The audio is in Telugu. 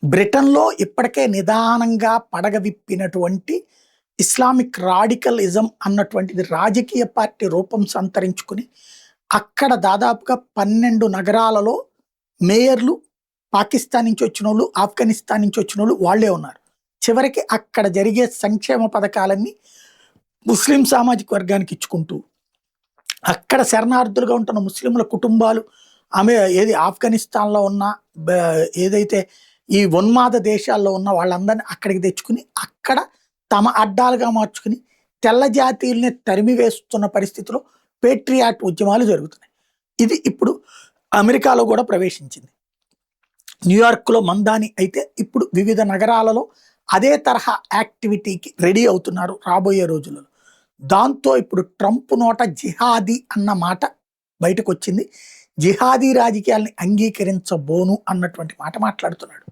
బ్రిటన్‌లో ఇప్పటికే నిదానంగా పడగ విప్పినటువంటి ఇస్లామిక్ రాడికలిజం అన్నటువంటిది రాజకీయ పార్టీ రూపం సంతరించుకుని, అక్కడ దాదాపుగా 12 నగరాలలో మేయర్‌లు పాకిస్తాన్ నుంచి వచ్చినోళ్ళు, ఆఫ్ఘనిస్తాన్ నుంచి వచ్చినోళ్ళు వాళ్ళే ఉన్నారు. చివరికి అక్కడ జరిగే సంక్షేమ పథకాలన్నీ ముస్లిం సామాజిక వర్గానికి ఇచ్చుకుంటూ, అక్కడ శరణార్థులుగా ఉంటున్న ముస్లింల కుటుంబాలు ఏది ఆఫ్ఘనిస్తాన్‌లో ఉన్న బ ఏదైతే ఈ ఉన్మాద దేశాల్లో ఉన్న వాళ్ళందరిని అక్కడికి తెచ్చుకుని, అక్కడ తమ అడ్డాలుగా మార్చుకుని, తెల్ల జాతీయుల్ని తరిమివేస్తున్న పరిస్థితిలో పేట్రియాట్ ఉద్యమాలు జరుగుతున్నాయి. ఇది ఇప్పుడు అమెరికాలో కూడా ప్రవేశించింది. న్యూయార్క్‌లో మందాని అయితే ఇప్పుడు వివిధ నగరాలలో అదే తరహా యాక్టివిటీకి రెడీ అవుతున్నారు రాబోయే రోజులలో. దాంతో ఇప్పుడు ట్రంప్ నోట జిహాదీ అన్న మాట బయటకొచ్చింది. జిహాదీ రాజకీయాల్ని అంగీకరించబోను అన్నటువంటి మాట మాట్లాడుతున్నాడు.